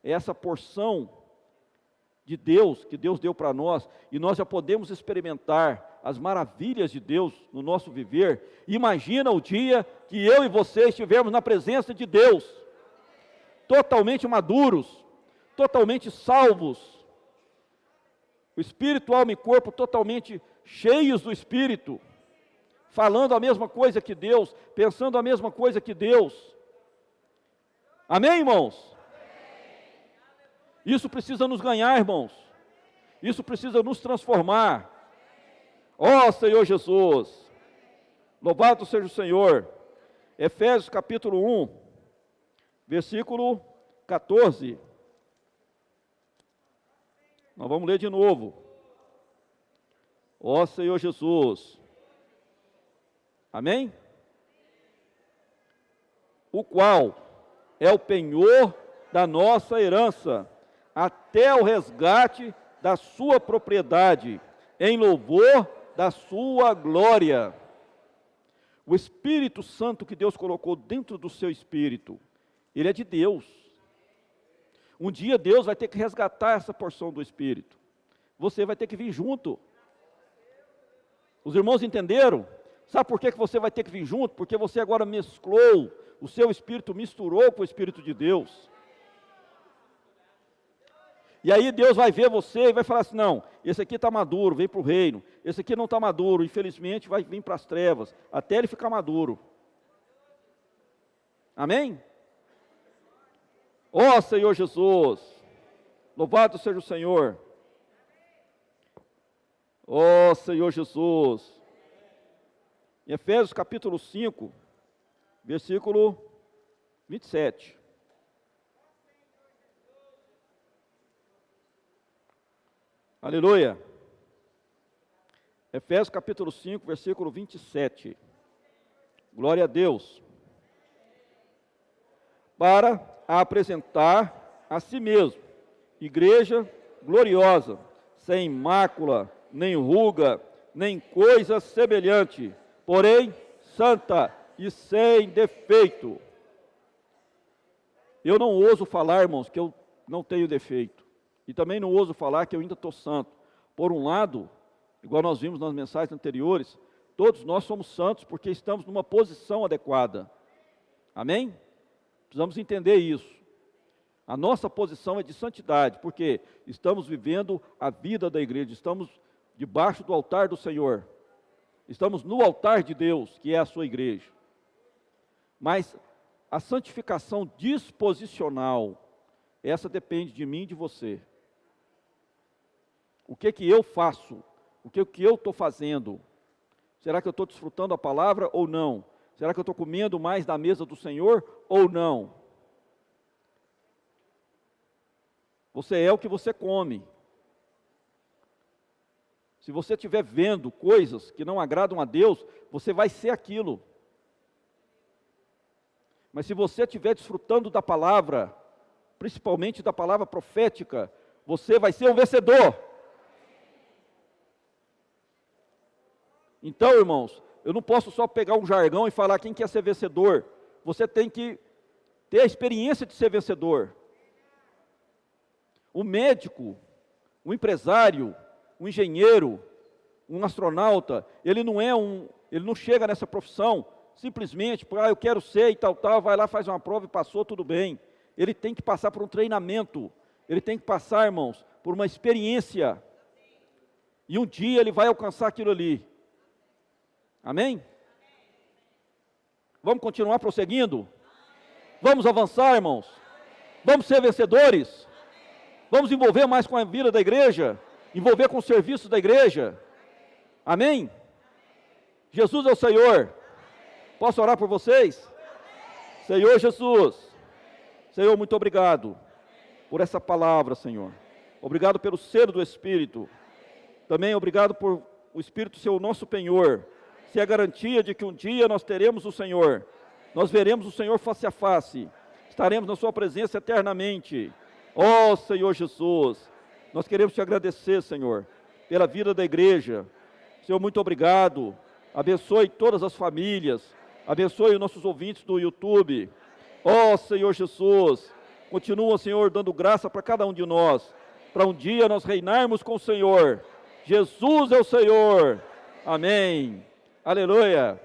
é essa porção de Deus, que Deus deu para nós, e nós já podemos experimentar as maravilhas de Deus no nosso viver, imagina o dia que eu e você estivermos na presença de Deus, totalmente maduros, totalmente salvos, o espírito, alma e corpo totalmente cheios do Espírito, falando a mesma coisa que Deus, pensando a mesma coisa que Deus. Amém, irmãos? Isso precisa nos ganhar, irmãos. Isso precisa nos transformar. Ó Senhor Jesus, louvado seja o Senhor. Efésios capítulo 1, versículo 14. Nós vamos ler de novo. Ó Senhor Jesus. Amém? O qual é o penhor da nossa herança, até o resgate da sua propriedade, em louvor da sua glória. O Espírito Santo que Deus colocou dentro do seu espírito, ele é de Deus. Um dia Deus vai ter que resgatar essa porção do Espírito. Você vai ter que vir junto. Os irmãos entenderam? Sabe por que você vai ter que vir junto? Porque você agora mesclou, o seu espírito misturou com o Espírito de Deus. E aí Deus vai ver você e vai falar assim: não, esse aqui está maduro, vem para o reino. esse aqui não está maduro, infelizmente vai vir para as trevas, até ele ficar maduro. Amém? Ó Senhor Jesus, louvado seja o Senhor. Ó Senhor Jesus. Em Efésios capítulo 5, versículo 27. Aleluia. Efésios capítulo 5, versículo 27. Glória a Deus. Para apresentar a si mesmo, igreja gloriosa, sem mácula, nem ruga, nem coisa semelhante, porém santa e sem defeito. Eu não ouso falar, irmãos, que eu não tenho defeito. E também não ouso falar que eu ainda estou santo. Por um lado, igual nós vimos nas mensagens anteriores, todos nós somos santos porque estamos numa posição adequada. Amém? Precisamos entender isso. A nossa posição é de santidade, porque estamos vivendo a vida da igreja, estamos debaixo do altar do Senhor. Estamos no altar de Deus, que é a sua igreja. Mas a santificação disposicional, essa depende de mim e de você. O que eu faço? O que eu estou fazendo? Será que eu estou desfrutando a palavra ou não? Será que eu estou comendo mais da mesa do Senhor ou não? Você é o que você come. Se você estiver vendo coisas que não agradam a Deus, você vai ser aquilo. Mas se você estiver desfrutando da palavra, principalmente da palavra profética, você vai ser um vencedor. Então, irmãos, eu não posso só pegar um jargão e falar quem quer ser vencedor. Você tem que ter a experiência de ser vencedor. O médico, o empresário, o engenheiro, um astronauta, ele não chega nessa profissão simplesmente, eu quero ser e tal, vai lá, faz uma prova e passou, tudo bem. Ele tem que passar por um treinamento, ele tem que passar, irmãos, por uma experiência. E um dia ele vai alcançar aquilo ali. Amém? Vamos continuar prosseguindo? Vamos avançar, irmãos? Vamos ser vencedores? Vamos envolver mais com a vida da igreja? Envolver com o serviço da igreja? Amém? Jesus é o Senhor. Posso orar por vocês? Senhor Jesus, Senhor, muito obrigado por essa palavra, Senhor. Obrigado pelo selo do Espírito. Também obrigado por o Espírito ser o nosso penhor, ser a garantia de que um dia nós teremos o Senhor. Nós veremos o Senhor face a face. Estaremos na sua presença eternamente. Ó Senhor Jesus, nós queremos te agradecer, Senhor, pela vida da igreja. Senhor, muito obrigado. Abençoe todas as famílias. Abençoe os nossos ouvintes do YouTube. Ó Senhor Jesus, continua, Senhor, dando graça para cada um de nós, para um dia nós reinarmos com o Senhor. Jesus é o Senhor. Amém. Aleluia.